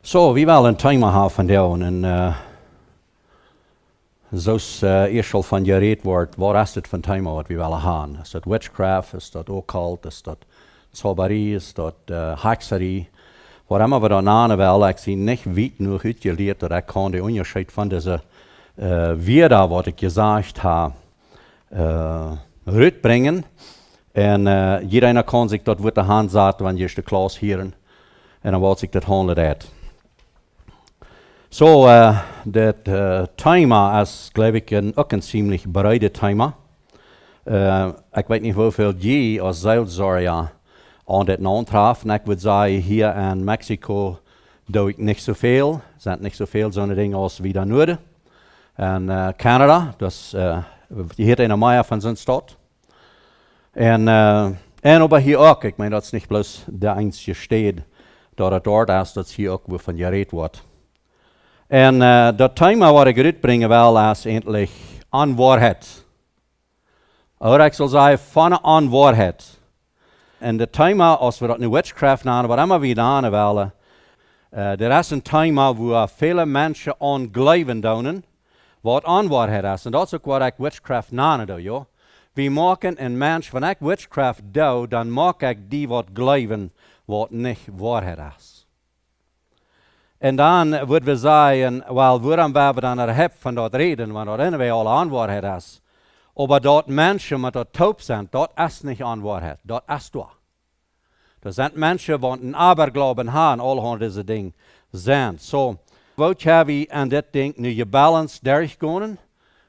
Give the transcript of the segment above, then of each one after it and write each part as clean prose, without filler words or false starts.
So, we willen een thema hebben vandaag en zoals eerst al van gereed wordt, wat is het van thema wat we willen hebben? Is dat witchcraft, is dat occult, is dat zauberie, is dat hexerei? Wat immer we dan aan willen, ik zie niet weten nu uitgeleerd dat ik kan de onderscheid van deze Wierde, wat ik gezegd heb, uitbrengen. En iedereen kan zich dat met de hand zetten, wanneer je de klas hieren. En dan wordt zich dat handelen uit. So, dat thema is, geloof ik, ook een ziemlich breide thema. Ik weet niet hoeveel je als Seelsorge aan dit aantreft. En ik würde zeggen, hier in Mexico doe ik niet zoveel. Er zijn niet zoveel zo'n dingen als we daar nodig. En Canada, dus hier in Amerika van zijn stad. En aber hier ook, ik meen dat is niet bloos de einzige stad dat het dort is, dat hier ook weer van gereed wordt. En dat thema wat ik uitbrengen wil is eindelijk aan waarheid. Of ik zal zeggen van aan waarheid. En het thema, als we dat nu witchcraft noemen, wat immer we aan willen, er is een thema waar vele mensen aan geloven doen, wat aan waarheid is. En dat is ook wat ik witchcraft noem, ja. We maken een mens, wanneer ik witchcraft doe, dan maak ik die wat geloven, wat niet waarheid is. En dan würden we zeggen, wel, waarom we dan hebben van dat reden, want dat in wij alle aan waarheid is. Maar dat mensen met dat taub zijn, dat is niet aan waarheid, dat is waar. Er zijn mensen die een aberglauben hebben, al deze dingen zijn. So, wat hebben we aan dit ding nu je balans durchgaan?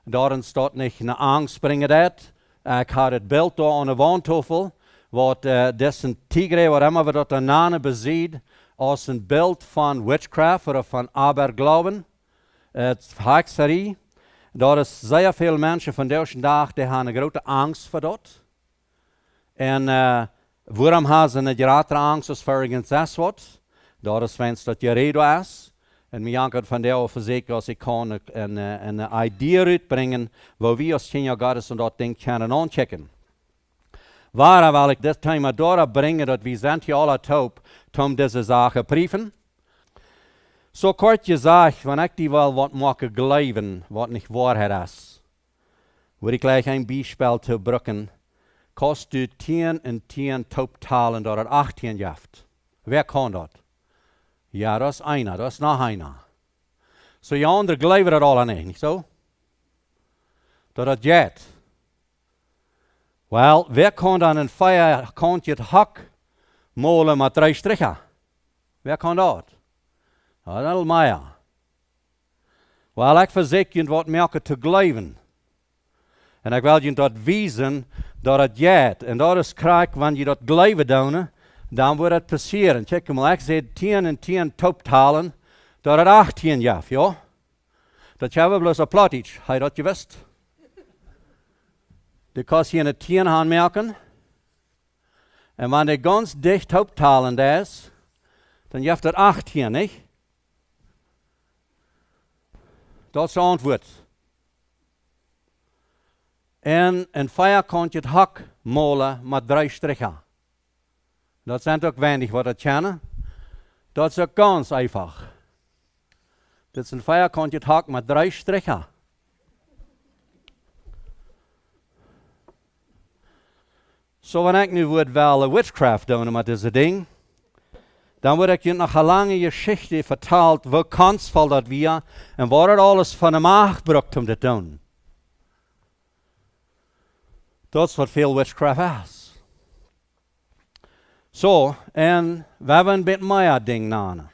Daarin staat niet een angst springen uit. Ik had het beeld daar aan de wandtafel, wat dessen tigre, wat immer we dat daarna beziet, als een beeld van witchcraft of van aberglauben, het hexerei. Daar is zeer veel mensen van deze dag die hebben een grote angst voor dat. En waarom hebben ze een grotere angst als volgens dat wat? Daar is wens dat je reden is. En mij kan van daar verzekeren als ik kan een idee uitbrengen, waar we als kinderen Gottes en dat ding kunnen aanchecken. Waarom wil ik dit thema doorbrengen, dat we zijn hier alle taub, om deze zaken brieven? Zo kort gezegd, wanneer ik die wel wat maken geloven, wat niet waarheid is, wil ik gleich een Beispiel te gebruiken. Kost u 10 en 10 taubtalen, dat het 18 jaft. Wer kan dat? Ja, dat is einer, dat is nog einer. Zo je anderen geloven dat alle niet zo? Dat het jet. Wel, wer kan dan een vierkantje het hak molen met 3 strichen? Wer kan dat? Ja, dat is mij. Wel, ik verzeker je wat merken te geloven. En ik wil je dat wijzen dat het jet. En dat is krijg, wanneer je dat geloven doen, dan wordt het passeren. Check maar, ik zei 10 en 10 taubtalen, dat het 18 jaf, ja? Dat hebben we bloos een plattich, heb je dat gewist? Die kan je in het 10 aanmerken. En wanneer die ganz dicht taubtalen is, dan jeft het 18, niet? Dat is het antwoord. En een vierkantje het hak molen met 3 strichen. Dat zijn ook weinig wat dat kennen. Dat is ook ganz einfach. Dit is een vierkantje het hak met 3 strichen. Zo wanneer ik nu wel witchcraft doen met deze ding, dan word ik je nog een lange geschichte verteld, hoe kansvol dat we en waar het alles van hem aangebracht om te doen. Dat is wat veel witchcraft is. Zo, en we hebben een beetje meer ding namen.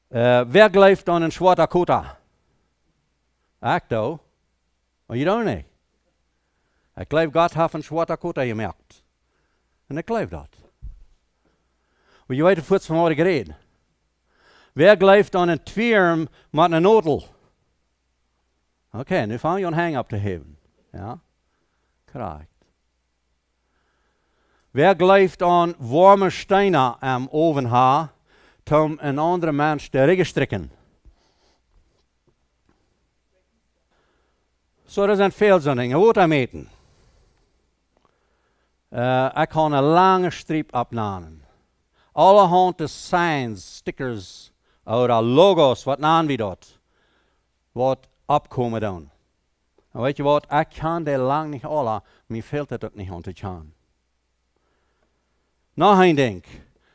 Wer gelooft aan een zwarte kota? Ik doe. Maar je doet niet. Ik geloof God heeft een zwarte kota gemaakt. En ik geloof dat. Maar je weet het voets van wat ik red. Wer gelooft aan een twirm met een notel? Oké, nu vang je een hang-up te hebben. Ja, correct. Wer gelooft aan warme stenen am oven ha, om een andere mens te registrikken? Så det zijn veel zo'n dingen. Wat meten? Ik kan een lange streep opnemen. Allerhande signs, stickers, oder logos, wat naam wie dat, wat opkomen dan. En weet je wat, ik kan die lang niet alle, mir fehlt het ook niet om te gaan. Nog een ding,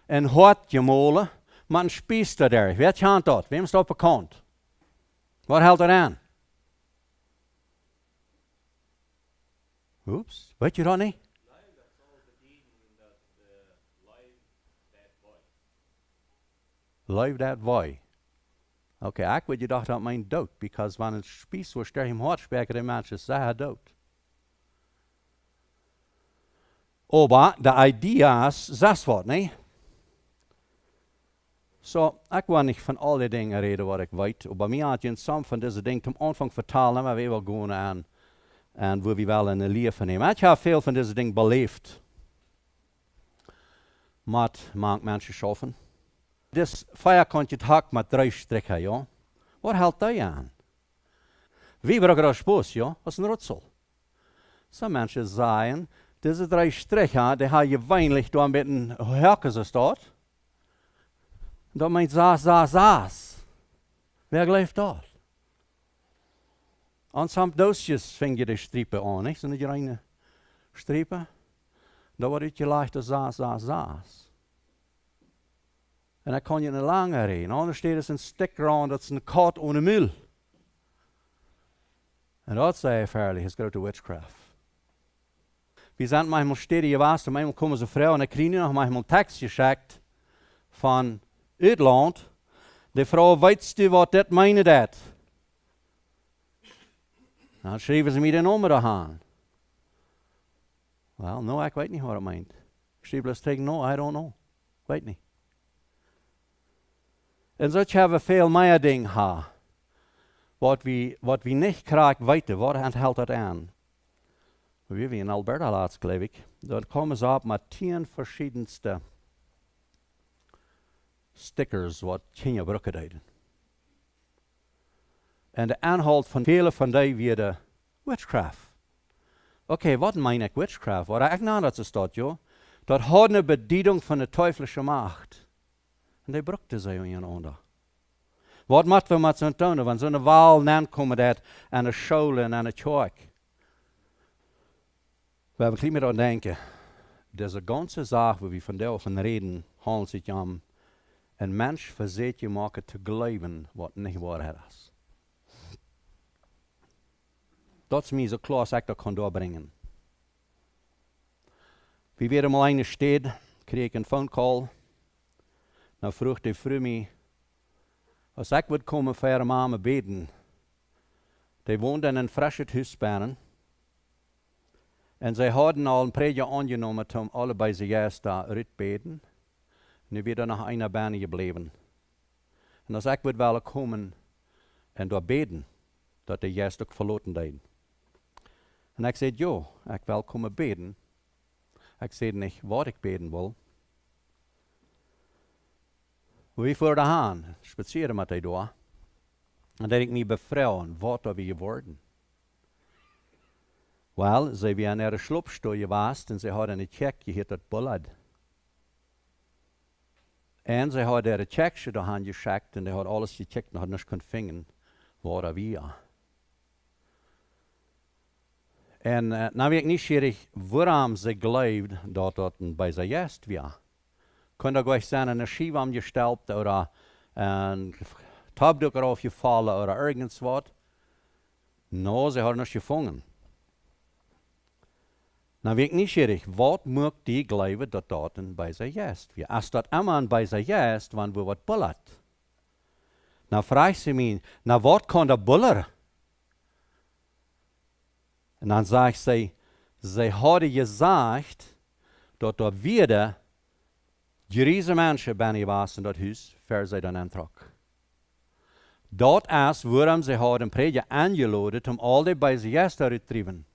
een hart gemolen, maar een spies daar. Wie kan dat? Wem is dat bekend? Wat houdt er aan? Oeps, weet je dat niet? Live that way. Okay, ik weet je dacht dat mijn dood, because wanneer een spies was daar hem hart spreken, de mensen zeggen dood. Aber de idea's, zes wat, nee? So, ik wil niet van al die dingen reden wat ik weet. Maar mij had je in some van deze dingen am Anfang vertalen, maar we wel gaan aan en wo we wel in een leven nemen. Ik heb veel van deze dingen beleefd. Met manche mensen schaffen. Dus vierkantje hak met 3 strikken, ja. Wat houdt dat aan? Wie braucht das Spaß, ja? Was ein Rutzel. So mensen zeggen, diese 3 strikken, die haben je weinig door met een haken zo staat. Dat meint saas. Wer gelooft dat? En soms doosjes ving je de strepen aan, niet? Zijn die reine strepen? Dat wordt je leicht saas. En dan kan je een lange rijden. Anders steht es een sticker aan, dat is een kat ohne mul. En dat zei verlijk, is grote witchcraft. Wir sind manchmal stedig gewaast, manchmal kommen so Frauen, und dann kriegen noch manchmal einen Text geschickt von Uitland. Die Frau, weißt du, was das meine dat? Dan schrijven ze mir de nummer aan. Well, no, ik weet niet wat het meint. Ik schreef bloos tegen, no, I don't know. Weet niet. En zo hebben we veel meer dingen wat we niet graag weten, wat enthoudt dat aan. We hebben in Alberta laatst, geloof ik. Daar komen ze op met 10 verschillendste stickers wat je gebruiken deden. En de inhoud van vele van die weer de witchcraft. Oké, wat meen ik witchcraft? Wat ik nou dat ze staat, joh. Dat had een bediening van de teuflische macht. En die brukte ze in onder. Wat moeten we met zo'n doen? Want zo'n waal aankomen dat aan de school en aan de kerk. We hebben een meer aan denken. Deze ganze zaak, waar we vandaag van reden, handelt zich om een mens verzet je maken te geloven wat niet waar is. Dat is mij zo klaar als ik dat kan doorbrengen. Wie weer mal eine steed, kreeg ik een phone call. Nou vroeg die vrouw mij, als ik would komen voor haar mama beden. Die woonde in een frische huisbanen. En zij hadden al een preetje aangenomen om allebei ze juist daar uitbeden. Nu weer er nog een baan gebleven. En als ik would willen komen en daar beden, dat de juist ook verloten deden. En ik zei, jo, ik wil komen beden. Ik zei niet wat ik beden wil. We voeren aan, spazieren met die door. En dat ik me bevrouwen, wat er we geworden. Wel, ze waren naar de sloopstoel geweest en ze hadden een check gehad dat bullet. En ze hadden een checkje doorheen geschickt en ze hadden alles gecheckt en hadden niet kunnen vinden wat er weer. En nou weet ik niet schierig waarom ze geloofden dat dat bij ze juist was. Kon er gleich zijn een Schief amgesteld oder een Tabduk eraf gevallen oder ergens wat. No, ze hadden niet gevangen. Nou weet ik niet schierig, wat moet die geloven dat dat bij ze juist was. Als dat allemaal bij ze juist, want we wat bullet. Nou vraagt ze mij, nou wat kan dat buller? En dan zegt ze hadden gezegd dat er weer Jerize mensen binnen was in dat huis, voor zij dan aantrok. Dat is waarom ze hadden preetje aangeladen om al die bij ze juist uit te drijven.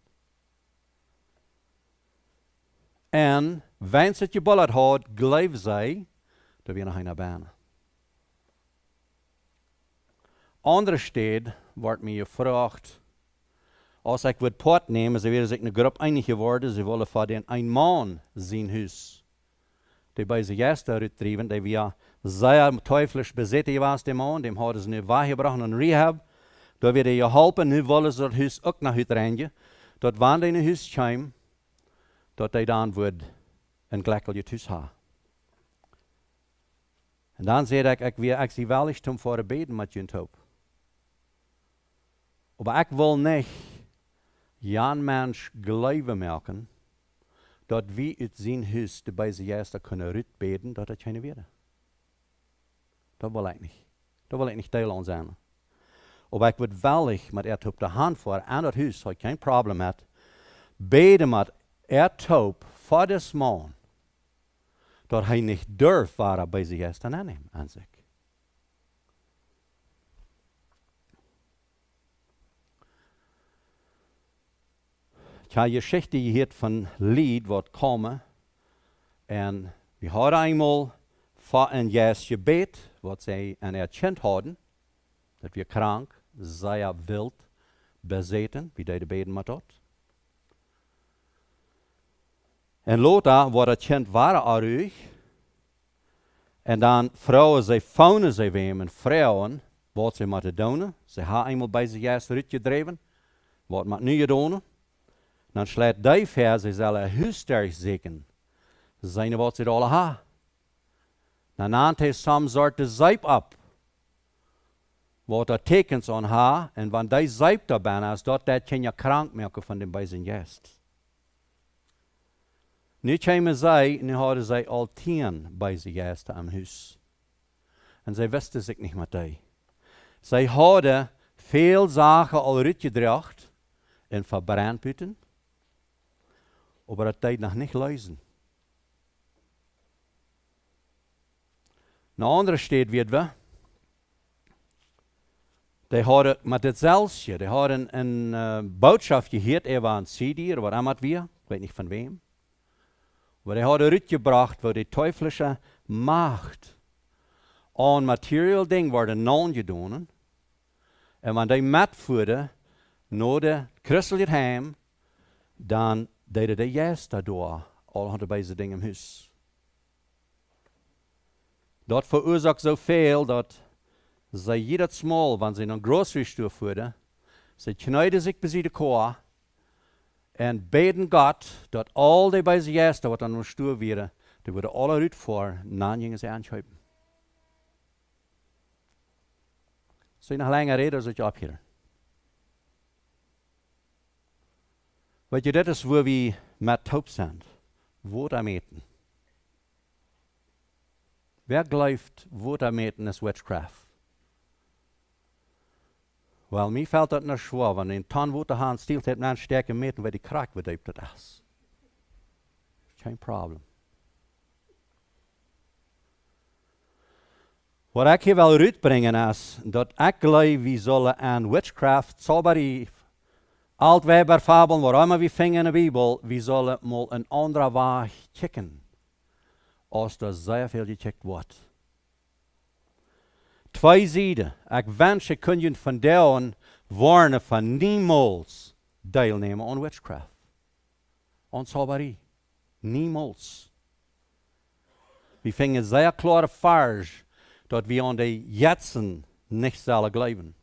En wanneer ze het geballerd had, geloof zij dat we nog een baan. Andere steden wordt mij gevraagd, Als ik wil port nemen, ze willen zich een groep einig geworden, ze willen voor den een man zijn huis. Die bij zich juist uitdrijven, die wir sehr teuflisch besetzt was, der Mann, dem hadden ze nu weggebracht in Rehab. Da wird er geholpen, nu willen ze het huis ook naar uitrennen. Dat wanneer in het huis komen, dat hij dan wordt een gelijkelijk huis hebben. En dan zei ik zie wel eens om voor te beden met je hoop. Maar ik wil niet Jan mens geloven maken, dat we uit zijn huis de bij zijn juist kunnen uitbeden, dat het geen weer. Dat wil ik niet. Dat wil ik niet deel aan zijn. Maar ik wil wel met het op de hand voor aan het huis, dat ik geen probleem heb, beden met het hoop voor des man, dat hij niet durft waar bij zijn juist aannemen aan zich. Ik heb een geschichte gehoord van Licht wat komen. En we hadden eenmaal voor een juist gebed, wat zij een erkend hadden, dat we krank, zeer wild, bezeten, wie deden beden met dat. En later wordt erkend waren aardig. En dan vrouwen, zij faunen zij wem en vrouwen, wat zij moeten doen. Ze hebben eenmaal bij zich juist uitgedreven, wat moet nu doen. Dan sluit die vers, ze zullen huisterg zeker zijn wat ze alle hebben. Dan naant hij soms soort de zeep op. Wat er tekens aan haar, en wanneer die zeep daar bijna is, dat kan je krank maken van dem bij zijn gest. Nu komen zij, nu hadden zij al 10 bij zijn gest am huis. En zij wisten zich niet met die. Zij hadden veel zaken al uitgedracht en verbrand putten. Maar dat tijd nog niet lezen. Een andere steed weet we. Die hadden met hetzelfde, die hadden een boodschap gehoord, er was een CD, wat amat wir, ik weet niet van wem. Maar die hadden uitgebracht, waar die teuflische macht aan materieel ding worden nagedaan. En wanneer die metvoerden naar de christelijke heim, dan deden de juist daardoor al hadden bij zijn dingen in huis. Dat veroorzaakt zoveel dat zij jeder smal, wanneer ze een grocery store voerden, ze knijden zich bij de koor en beden God dat al die bij zijn juist wat aan de store werden, die worden alle uit voor, dan gingen ze aanschuiven. Zou je nog langer reden als je opgeven? Weet je, dit is waar we met hoop zijn. Woord am eten. Wer gelooft, woord am eten is witchcraft? Wel, mij fällt dat naar schwer, wanneer een ton woord de hand stilt heeft naar een sterke meten, waar die krak bedeupt dat is. Geen probleem. Wat ik hier wil uitbrengen is, dat ik geloof, we zullen aan witchcraft, zobari, Altweber-fabel, waarom we vingen in de Bijbel, we zullen mal een andere weg checken, als er zeer veel gecheckt wordt. 2 zijden. Ik wens je kun je van daarin warnen van niemals deelnemen aan witchcraft. Aan sabari. Niemals. We vingen zeer klare vers, dat we aan de jetsen niet zullen geloven.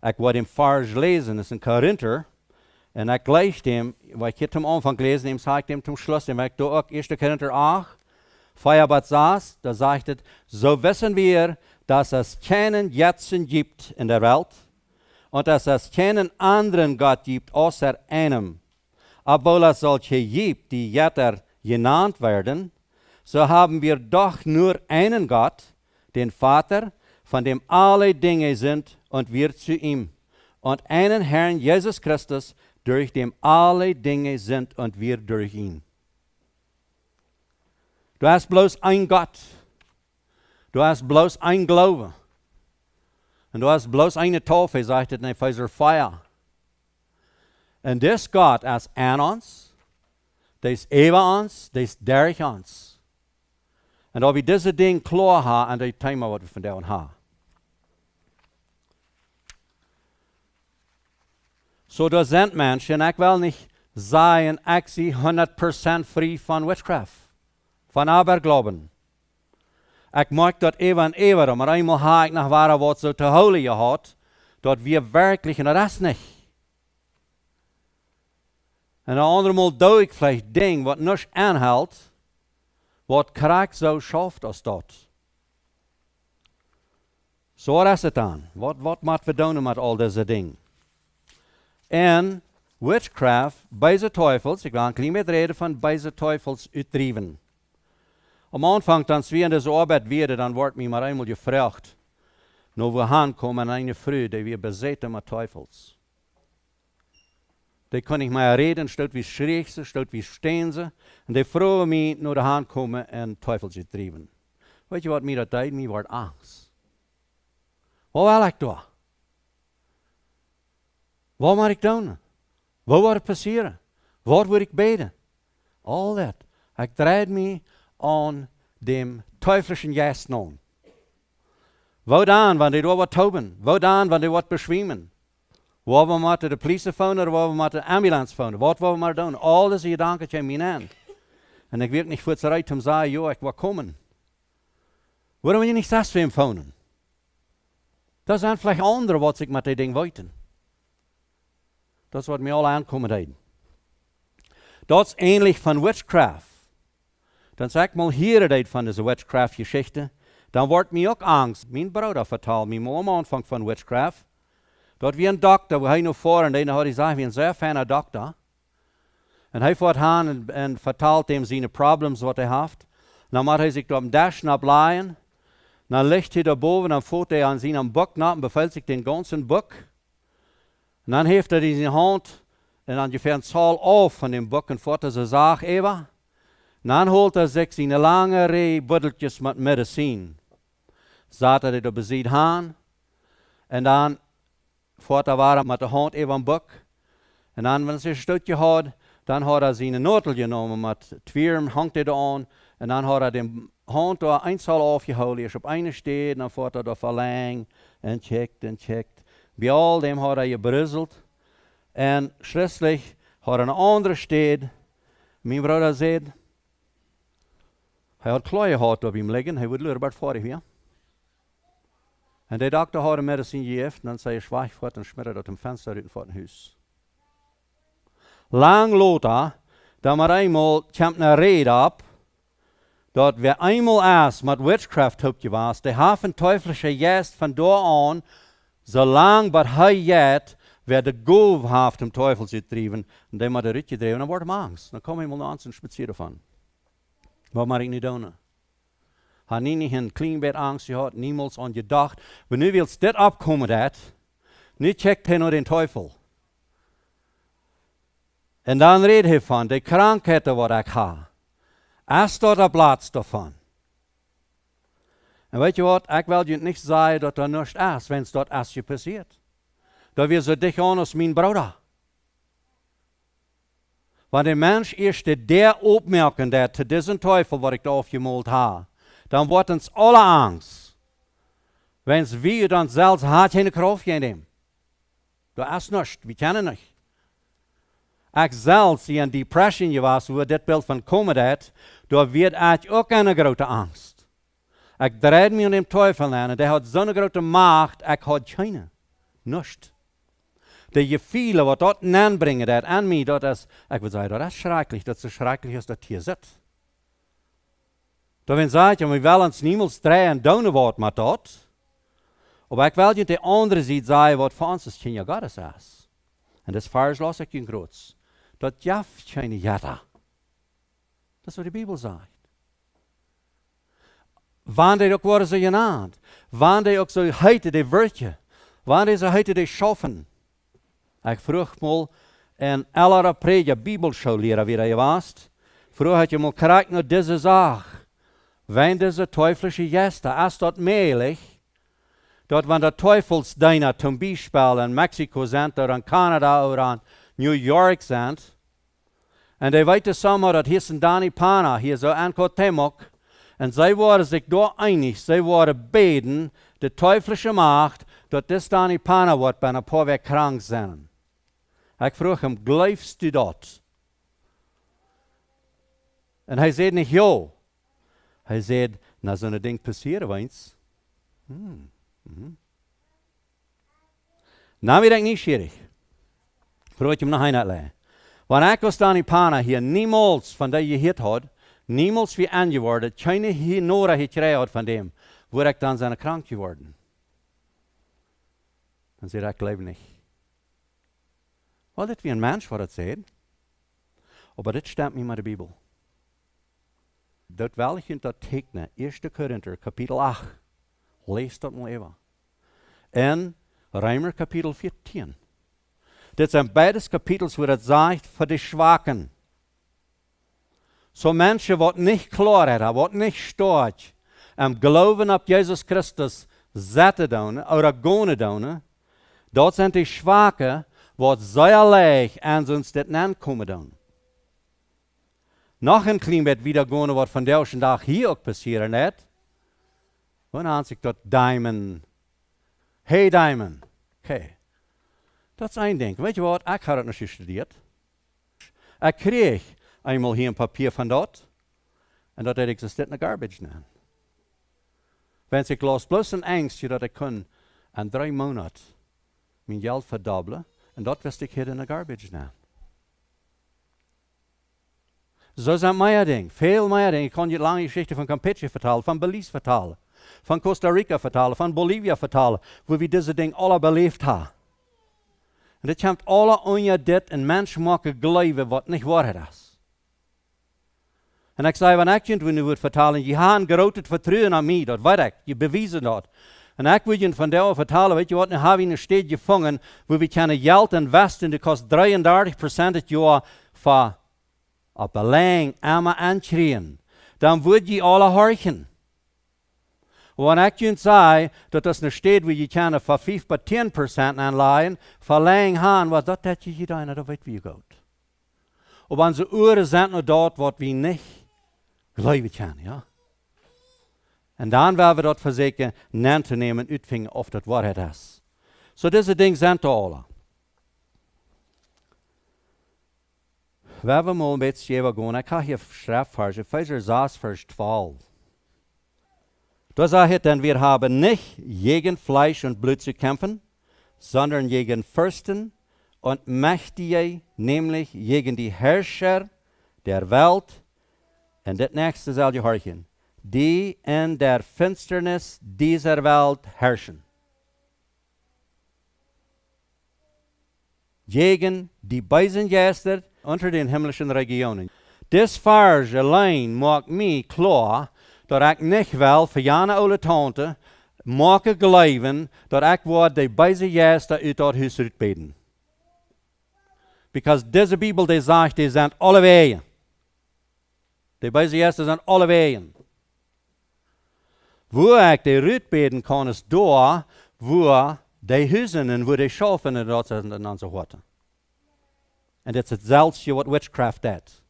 Ik word hem vers lezen, is in Korinther. En ik lees hem, wat ik het am Anfang gelesen habe, sage ich dem zum Schluss, en ik doe ook 1. Korinther 8, 4 bis 6, da sagt es, so wissen wir, dass es keinen Jetsen gibt in der Welt und dass es keinen anderen Gott gibt außer einem. Obwohl es solche gibt, die Jetter genannt werden, so haben wir doch nur einen Gott, den Vater, von dem alle Dinge sind und wir zu ihm. Und einen Herrn Jesus Christus, durch dem alle Dinge sind und wir durch ihn. Du hast bloß ein Gott. Du hast bloß ein Glaube. Und du hast bloß eine Taufe, sagt es in Epheser 4. Und das Gott ist an uns, das ist über uns, das ist durch uns. Und da wir diese Dinge klar haben, an das Thema, was wir von da haben. So da sind Menschen, ich will nicht sagen, ich sie 100% frei von Witchcraft, von Aberglauben. Ich mag dort even aber einmal habe ich nach wahrer Wort so zu holen gehabt, dort wir wirklich, und das nicht. Und ein andermal doe ich vielleicht Ding, was nicht anhält, was krank so schafft als dort. So ist es dann. Was müssen wir tun mit all diese Dingen? En Witchcraft, beise Teufels, ik wil een klein beetje reden van beise Teufels uitdrijven. Am Anfang, als wir in deze Arbeit werden, dann wordt mir mal einmal gefragt, nou we aankomen eine Frau, die wir besetzen mit Teufels. Die kann ich mal reden, statt wie schräg sie, statt wie stehen sie, und die fragen mich, nur daheim kommen und Teufels uitdrijven. Weet je wat mir dat deed? Mir wordt Angst. Wat wil ik doen? Wat moet ik doen? Wat wordt er passeren? Wat wil ik beten? All dat. Ik draai me aan dem teuflischen Geist aan. Wat dan, wanneer die wat tauben? Wat dan, wanneer die wat beschwimmen? Wat we moeten de politie phone of wat we moeten de ambulance phone? Wat we moeten doen? Al deze gedanken zijn mij aan. En ik weet niet voor het rijdt om te zeggen, joh, ik wil komen. Waarom wil je niet zelfs voor hem phonen? Dat zijn vielleicht andere wat ik met die ding weten. Dat is wat mij al aankomen deed. Dat is ähnlich van witchcraft. Dan zeg ik mal hier deed van deze witchcraft geschichte. Dan wordt mij ook angst. Mijn broeder vertelde mij am Anfang van witchcraft. Dat wie een dokter, waar hij nog voor en dan had hij gezegd, wie een zeer fijne dokter. En hij voert aan en vertelt hem zijn problemen wat hij heeft. Dan moet hij zich op een dash ableien. Dan ligt hij daarboven, dan voert hij aan zijn boek na en beveelt zich den ganzen boek. En dan heeft hij in zijn hand en dan ungefähr een zaal af van dem boek en voert hij zijn zaag even. En dan holt hij zich zijn lange rij buddeltjes met medicijn. Zat hij er bezit aan. En dan voort hij waren met de hand even een boek. En dan, wanneer hij een stukje had, dan had hij zijn notel genomen met twee hangt hij er aan. En dan had hij de hand door een zaal afgehouden. Als op een steed, dan voort hij er verlengd en checkt. Bij al dem had hij gebrüzzeld. En schließlich had een andere steed. Mijn broeder zei, hij had klooien gehad op hem liggen. Hij wilde er voor hier. En de dokter had een medicijn gegeven. En dan zei hij schwach voort en schmitte dat hem venster uit voor het huis. Lang later, dan maar eenmaal komt een reden op. Dat we eenmaal erst met witchcraft opgewaast. De haven teuflische geest van daar aan. Zolang wat hij jet, wer de goof heeft om teufels te drijven. En die moet er uitgedreven. Dan wordt hem angst. Dan kom je mal naar ons en spazieren van. Wat moet ik nu doen? Had niet een klein beetje angst gehad, niemals aan gedacht. Maar nu wil dit opkomen dat. Nu checkt hij naar den teufel. En dan redt hij van de krankheden wat ik heb. Is dat een plaats daarvan? En weet je wat, ik wil je niet zeggen dat er niets is, wenn dat is je passiert. Dat we zo dicht aan als mijn broeder. Want de mens eerst der opmerken dat te deze teufel wat ik daar afgemalt heb, dan wordt ons alle angst. Wenn wir dan zelfs hart geen kracht geven. Dat is niets, we kennen niet. Ik zelfs in depression geweest, waar dit beeld van komen dat, daar werd ik ook een grote angst. Ik draai me aan dem teufel aan en die had zo'n grote macht, ik had geen. Niets. De gevoelens wat dat aanbrengen dat aan mij, dat is, ik wil zeggen, dat is schrikkelijk, dat is zo schrikkelijk als dat hier zit. Dat wil zeggen, we willen ons niemals draaien en doen wat met dat. Maar ik wil je de andere zijde zeggen, wat voor ons is geen Gottes is. En dat is vers las ik je groots. Dat jaf geen jata. Dat is wat de Bijbel zegt. Wanneer ook worden ze genaamd. Wanneer ook zo heette de woordje. Wanneer ze heette de schaffen. Ik vroeg mal in elke prediger Bibelschullehrer wie je was. Vroeg had je mal krijgt naar deze zaak. Wenn diese teuflische Gäste, ist das möglich, dass wenn der Teufelsdiener zum Beispiel in Mexiko sind oder in Kanada oder in New York sind, und die weite Sommer, das hier sind Dani Pana, hier so ein Kotemok, und sie waren sich da einig, sie waren beten, die teuflische Macht, dass das Dani Pana wird, bei ein paar Wochen krank sind. Ik vroeg hem, geloofst u dat? En hij zei niet ja. Hij zei, na zo'n ding passeren eens. Nou ben ik nieuwsgierig. Vroeg ik hem nog een uitleggen. Want ik was dan in Pana hier niemals van dat je het had, niemals wie aangeworden, keine hier Nora Hexerei had van dem, word ik dan zijn krank geworden. Dan zei ik, leef niet. Wel, dit wie een mens wat het zei. Maar dit stemt niet met de Bibel. Dat wil ik dat tekenen. 1 Korinther, kapitel 8. Lees dat maar even. En Römer, kapitel 14. Dit zijn beide kapitels waar het zegt voor de Schwachen. Zo mensen wat niet klaar hebben, wat niet staat, en geloven op Jezus Christus zetten doen, of gaan doen, dat zijn de Schwachen, wat zeer leicht aan ons dit aankomen doen. Nog een klein beetje wieder gaan, wat van deze dag hier ook passeren net. Dan aan zich dat Diamond. Hey Diamond. Okay. Dat is één ding. Weet je wat? Ik had het nog gestudeerd. Ik kreeg eenmaal hier een papier van dat. En dat existeert in de garbage nu. Wens ik los bloos een angst dat ik kon in 3 maanden mijn geld verdubbelen. En dat wist ik hier in de garbage nu. Zo zijn meer dingen. Veel meer dingen. Ik kan je lange geschichte van Campeche vertellen, van Belize vertellen, van Costa Rica vertellen, van Bolivia vertellen, waar we deze dingen alle beleefd hebben. En dit komt alle onder dit en mensen maken geloven wat niet waar is. En ik zei, wanneer ik je nu wordt vertellen, je hebt groot vertrouwen aan mij, dat weet ik, je bewijzen dat. En ik wil je van daar vertellen, weet je wat, nu hebben we een stad gevangen, waar we kunnen geld investen, dat kost 33% het jaar voor op belang, arme aanschreeuwen. Dan word je alle horchen. Wanneer ik je zei, dat is een stad waar je kan voor 5-10% aanleihen, voor lang gaan, wat dat je gedaan, dat weet wie goed. Op onze oren zijn nog dat wat we niet geloven kunnen, ja. En dan willen we dat verzekeren, neem te nemen, uitvingen of dat waarheid is. Zo deze dingen zijn te alle. We hebben mal een beetje even gaan. Ik ga hier schrijfversen, Epheser 6, vers 12. Da sagt es, denn wir haben nicht gegen Fleisch und Blut zu kämpfen, sondern gegen Fürsten und Mächtige, nämlich gegen die Herrscher der Welt. Und das nächste soll je horchen, die in der Finsternis dieser Welt herrschen. Gegen die bösen Geister unter den himmlischen Regionen. Das Vers allein macht mich klar, dat ik niet wil voor jane oude tante maken geloven dat ik word de böse Geister uit dat huis uitbeden. Because deze Bibel die zegt, die zijn alle wegen. De böse Geister zijn alle wegen. Wo ik de uitbeden kan is door, wo de huizen en wo de schafen en dat zijn en zo wat. En dat is hetzelfde wat witchcraft is.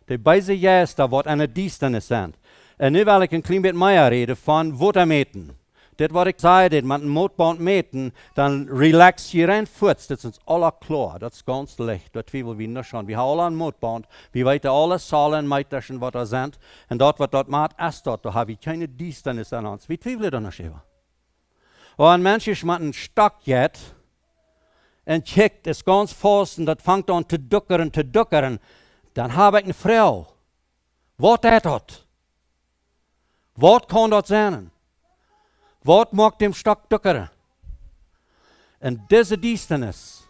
De böse Geister wat aan het duisternis zijn. En nu wil ik een klein beetje meer reden van watermeten. Dit wat ik zei, dit met een mootband meten, dan relax je rein voets. Dat is alle klaar, dat is ganz licht. Dat twijfel we niet aan. We hebben alle een mootband. We weten alle zalen en meterschen wat er zijn. En dat wat dat maakt, is dat. Daar hebben we geen duisternis aan ons. We twijfelen dan nog even. Maar een mens is met een stok en checkt, is ganz vast en dat vangt aan te dukkeren. Dan heb ik een vrouw. Wat is dat? Wat kan dat zijn? Wat maakt hem stok dukkeren? En deze duisternis,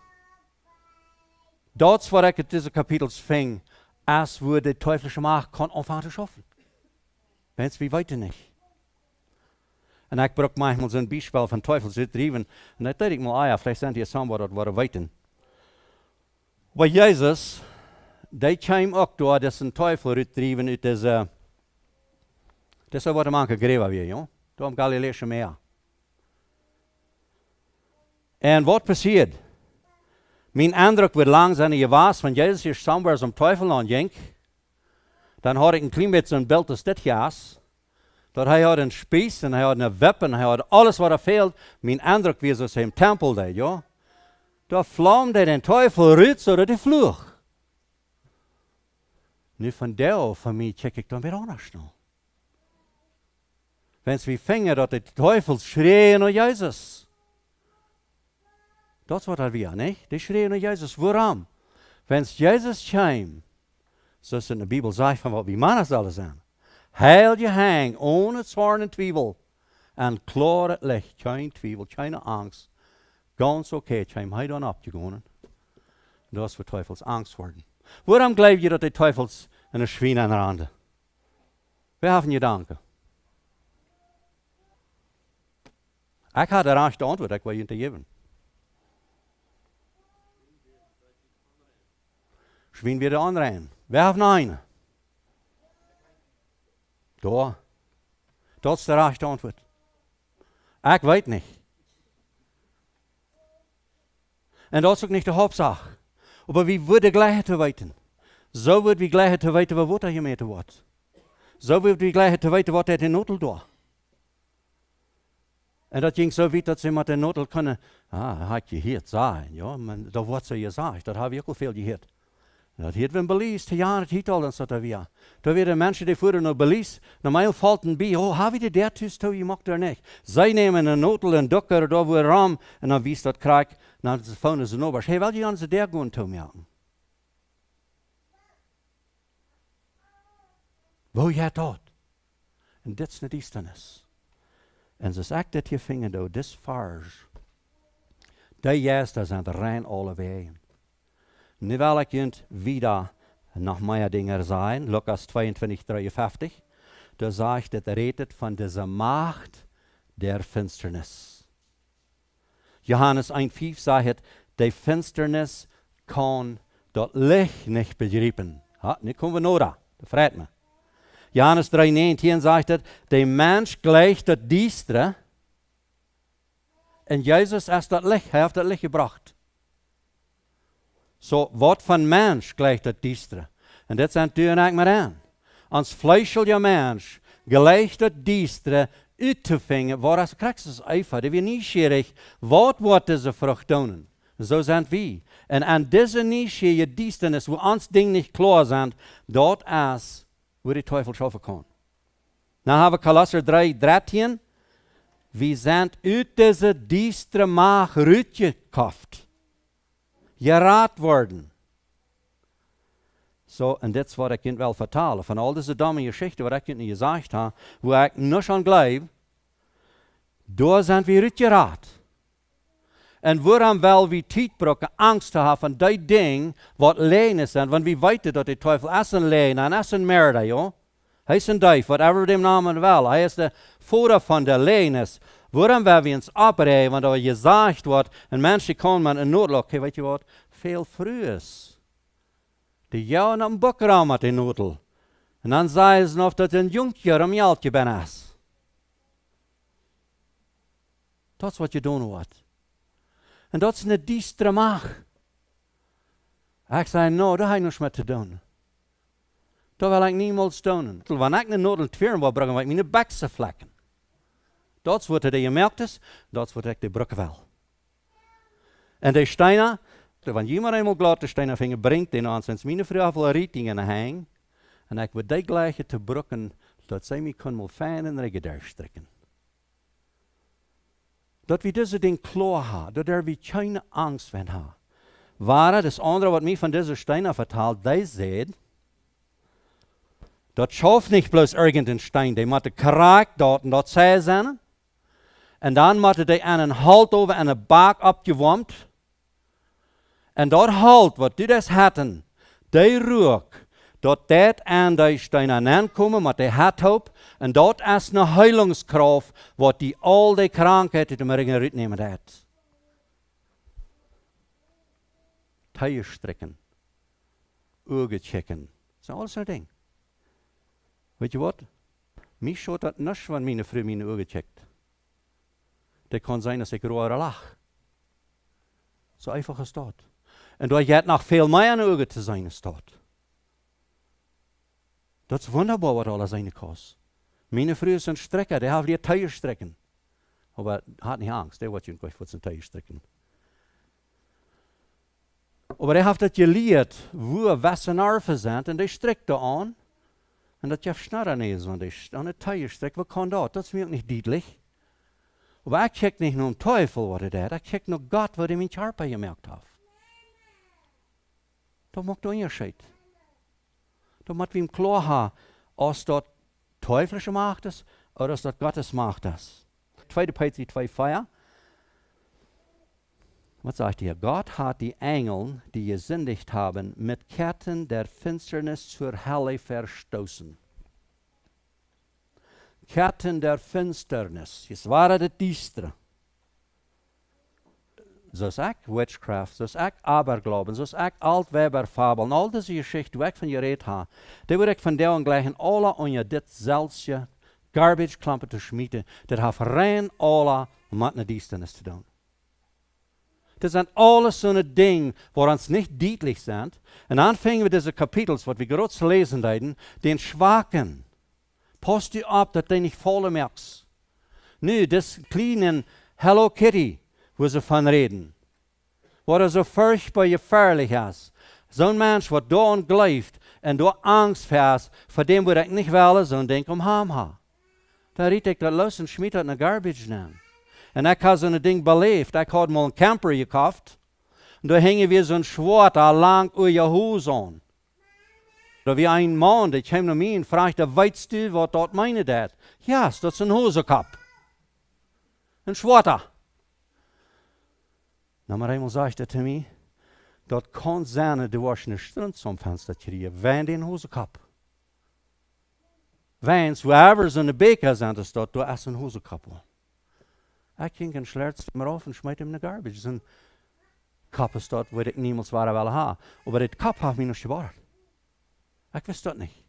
dat is wat ik uit deze kapitels ving, als we de teuflische macht kan aanvangen te schaffen. Mensen, wie weten niet. En ik gebruik manchmal zo'n Beispiel van teufels uitdrijven. En dan denk ik mal, ja, vielleicht zijn die samen wat we weten. Maar Jezus, die kwam ook door, dat een teufel uitdrijven uit deze. Dat is wat de man gegeven weer, joh. Door het Galileische Meer. En wat passiert? Mijn indruk wordt langzaam je was van Jezus is somewhere zum Teufel aanging. Dan had ik een klein beetje zo'n beeld als dit jas. Dat hij had een spies en hij had een wip en hij had alles wat er veelt. Mijn indruk was als hij een tempel deed, joh. Da flammt den Teufel rüt, so dass der fluch. Nu von der auf, von mir, check ich dann wieder anders noch. Wenn wir fingen, dass der Teufel schreien nach Jesus. Das war wir, nicht? Die schreien nach Jesus. Warum? Wenn Jesus kam, so ist in der Bibel sagt, von was wir Männer sollen sein. Heil je hang, ohne Zorn und Twiebel. Und klar het Licht, kein Twiebel, keine Angst. Ganz okay, kein Heil dann abgegangen. Das wird Teufels Angst worden. Warum glaubt ihr, dass die Teufels in der Schwein anranden? Wir haben Gedanken. Ich hatte eine rechte Antwort, ich will Ihnen geben. Schwein wieder anrennen. Wir haben eine. Da. Das ist die rechte Antwort. Ich weiß nicht. Und das ist auch nicht die Hauptsache. Aber wie würde gleich zu weiten? So wird wie gleich zu weiten, was er gemäht wird. So wird wie gleich zu weiten, was er den Notel da. Und das ging so weit, dass sie mit den Notel können, hat gehört sein, ja, man, da wird so gesagt, das habe ich auch viel gehört. Dat heeft we beleefd, ja, het heet al dan dat weer. Da werden Menschen, die voeren nog beleefd, normaal valt een bij, heb je der thuis toe, je mag daar niet. Zij nemen een notel, een dokker, daar wo raam, en dan wies dat krijg, dan vonden ze nog, hey, wil je aan ze der gaan toe maken? Wo je dat? En dit is niet duisternis. En ze zegt dat je vinger door, dit vars. Die juist, dat zijn de rein alle wegen. Nu wil ik je wieder nog meer dingen zijn. Lukas 22, 53. Da sagt, het redet von dieser Macht der Finsternis. Johannes 1,5 sagt, die Finsternis kann das Licht nicht begreifen. Nu komen we nog daar. Dat freut me. Johannes 3,19 sagt het, der Mensch gleicht das Düstere. Und Jesus ist das Licht, er hat das Licht gebracht. So, wat van mens gleicht dat diestere? En dit zijn natuurlijk maar aan. Ons fleischelijke mens gleicht dat diestere uit te vingen, waar als krijgt einfach, die wir nieuwsgierig, wat wordt deze vrucht doen? So sind wir. Und an dieser nieuwsgierige diesternis, wo ons Ding nicht klar sind, dort ist, wo die Teufel schaffen kann. Na haben wir Kolosser 3,13. Wir sind uit diese diestere Macht rausgekauft. Geraad worden. So, en dit is wat ik je wel vertalen. Van al deze domme geschichten, wat ik je gezegd heb, wo ik niet aan geloof, daar zijn we uitgeraad. En waarom wel we tijdbrokken angst te hebben van die ding, wat leen is, want we weten dat de teufel is een leen en is een murder, joh. Hij is een duif, whatever dem namen wel. Hij is de voerder van de leen is. Waarom wil we ons oprijden, want er gezegd wordt, en mensen komen in noodlok, hey, weet je wat, veel vroeger. Die jouwen op een boekraam met die noodel. En dan zeggen ze nog dat een jonkje om jeeltje ben is. Dat is wat je doen wordt. En dat is een diestere macht. Ik zei, nou, daar heb ik niets mee te doen. Dat wil ik niemals doen. Wanneer ik een noodel tweren wil brengen, wil ik mijn bek ze vlekken. Dat is wat er gemerkt is, dat is wat ik de brug wil. En de steiner, wanneer iemand eenmaal glad de steiner vinger brengt, den aan zijn mijn vrouw veel rietingen hang, en ik wil die gleiche te brukken, dat zij mij kunnen wel fijn en rigger strikken. Dat we deze ding klaar hebben, dat we geen angst van hebben. Waar das andere, wat mij van deze steiner vertelt, die zegt, dat schafft nicht bloß irgendein Stein, die moet de kraak dort und dort zijn. En dan moeten die aan een halt over en een bak opgewamd. En dat halt, wat die das hatten, die rook, dat aan die steinen aankomen met die hat op. En dat is een heilingskracht, wat die al die krankheden te merken uitnemen had. Tijden strikken, ogen checken, dat zijn alles zo'n ding. Weet je wat? Mij schaut dat niet van mijn vrouw mijn ogen checkt. Dat kan zijn als ik roer lach. Zo einfach is dat. En door je nog veel meer aan de ogen te zijn is dat. Dat is wonderbaar wat alles zijn kost. Mijn vrouw is een strikker, die heeft die tijden strikken. Maar had niet angst, die wordt je gleich voor zijn tijden strikken. Aber hij heeft het geleerd, wo was en arven zijn, en die strikt da aan. En dat je schnarren is, want die aan het teuer strikt, wat kan dat? Dat is mir ook niet duidelijk. Aber ich kijk nicht nur den Teufel, was er hat, ich kijk nur Gott, was er in Charpa gemerkt hat. Da macht der Unterschied. Da muss wir ihm klar haben, ob das teuflische Macht ist, oder ob das Gottes Macht ist. 2. Petrus 2,4. Was sagt ihr? Gott hat die Engel, die gesündigt haben, mit Ketten der Finsternis zur Hölle verstoßen. Ketten der Finsternis. Es waren de Düstere. Zoals ik witchcraft, zoals ik aberglauben, zoals ik altweberfabeln, al deze geschichten die ik van je reed heb, die wil ik van jou gleichen alle aan je dit zelfsje garbage klampen te schmieden, dat heeft rein alle met een duisternis te doen. Dat zijn alles zo'n dingen waar ons niet duidelijk zijn. En dan vingen we deze kapitels, wat we groot lezen deden, den Schwachen. Pas je op dat die niet volle merkst. Nu, das kleine Hello Kitty, wo sie von reden. Wat er so furchtbar gefährlich ist. Zo'n Mensch, wat da gleift en da Angst vers, voor dem würde ich nicht wollen, zo'n Ding hem ha. Da riet ich das los und schmied das in Garbage nehmen. En ich habe zo'n Ding beleefd. Ich habe mal einen Camper gekauft. Und da hingen wir zo'n Schwert lang über ihr Haus an. Da wie ein Mann, der kam nach mir und fragte, weißt du, was dort meine das? Ja, das ist ein Hosenkap. Ein Schwarzer. Na, maar einmal sagte er zu mir, dort kann sein, du warst eine Stunde zum Fenster kriegen, wenn den Hosenkap. Wenn es whoever so eine Bäcker sind, ist dort, du hast ein Hosenkap. Ich ging und schlerzt ihm auf und schmeißt ihm in die Garbage. So ein Kap ist dort, wo ich niemals war, will haben. Aber das Kap hat mich noch gewahrt. Ich wusste das nicht.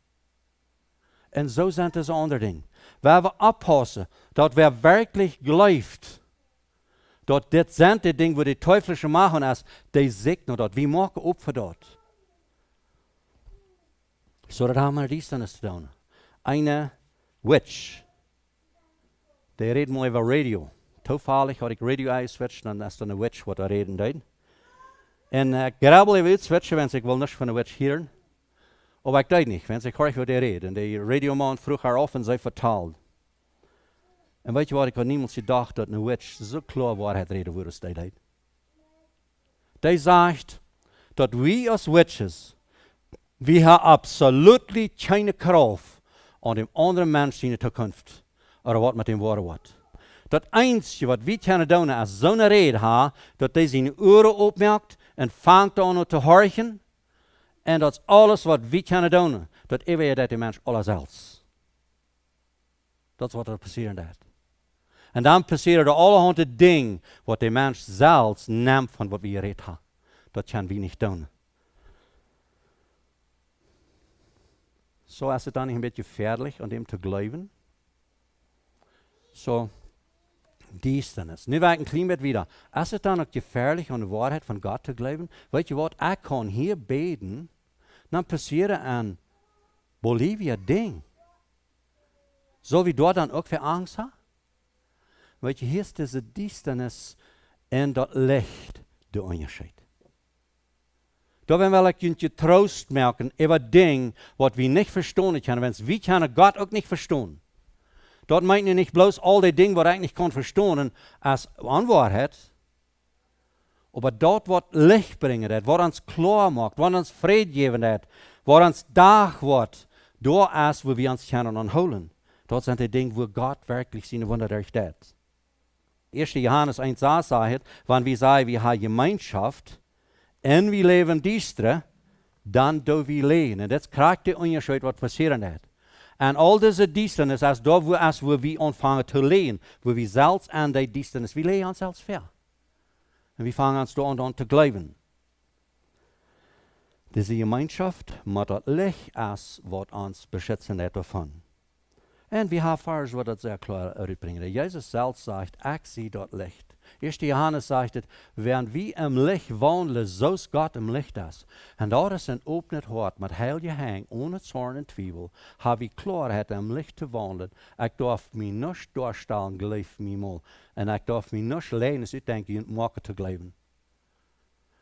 Und so sind es andere Dinge. Wenn wir abpassen, dass wer wirklich glaubt, dass das sind die Dinge, wo die teuflische machen ist, die segnen dort. Wie machen Opfer dort? So, das haben wir dies dann zu tun. Eine Witch, die reden mal über Radio. Toevallig had ich Radio eingeswitcht, dann ist eine Witch, was da reden deed. Und grabbel even uitswitchen, wenn ich will nichts von der Witch hören. Aber ich deed nicht, wenn ich hoor, was die reden. Der Radioman vroeg haar af en zij vertaald. En weet je wat, ik had niemals gedacht dat een Witch zo klar waarheid reden würde, als die deed. Die sagt, dat we als Witches, we hebben absoluut keine Kraft aan dem anderen Mensch in de toekomst. Oder wat met dem worden wordt. Dat einzige wat we kunnen doen, is zo'n reden hebben, dat hij zijn oren opmerkt en vangt aan te horchen. En dat is alles wat we kunnen doen. Dat eeuwig dat die mens alles else. Dat is wat er passeren. En dan passeren er allerhande dingen wat die mens zelfs neemt van wat we gereed hebben. Dat kunnen we niet doen. Zo is het dan een beetje gefährlich aan hem te geloven. Zo, Duisternis. Nu werkt een klein beetje wieder. Is het dan ook gefährlich aan de waarheid van God te geloven? Weet je wat, ik kan hier beten, dan passeren aan Bolivia ding. Zal we daar dan ook weer angst hebben? Weet je, hier is deze Duisternis en dat licht de onderscheid. Da wil ik je troost merken over dingen wat we niet verstaan kunnen. Want we kunnen God ook niet verstaan. Dat meint je niet bloos al die dingen wat ik niet kan verstaan als aanwaarheid. Maar dat wat licht brengen, wat ons klaar maakt, wat ons vrede geven, wat ons dag wordt, daar is waar we ons kunnen aanhouden. Dat zijn die dingen waar God werkelijk zijn wonderwerk deed. 1. Johannes 1 sagt, wanneer we zeggen, we hebben Gemeinschaft, en we leven duister, dan doen we leven. En dat krijgt de onderscheid wat passeren heeft. En al deze duisternis is daar waar we ontvangen te leven, waar we zelfs aan die duisternis, we leven ons zelfs ver. En we vangen ons daar aan te geloven. Deze Gemeinschaft moet dat licht is wat ons beschützen heeft daarvan. En we hebben vers wat dat sehr klar uitbrengen. Jezus zelf zegt, ik zie dat licht. 1. Johannes sagt het, während wir im Licht wandelen, zoals Gott im Licht ist. En daar is een opnet hart met heilige hang, ohne Zorn en Twijfel, habe ich Klarheit im Licht te wandelen. Ik darf mich nicht darstellen, gleich mir mal. En ik darf mich nicht lehnen, uitdenken und machen te geloven.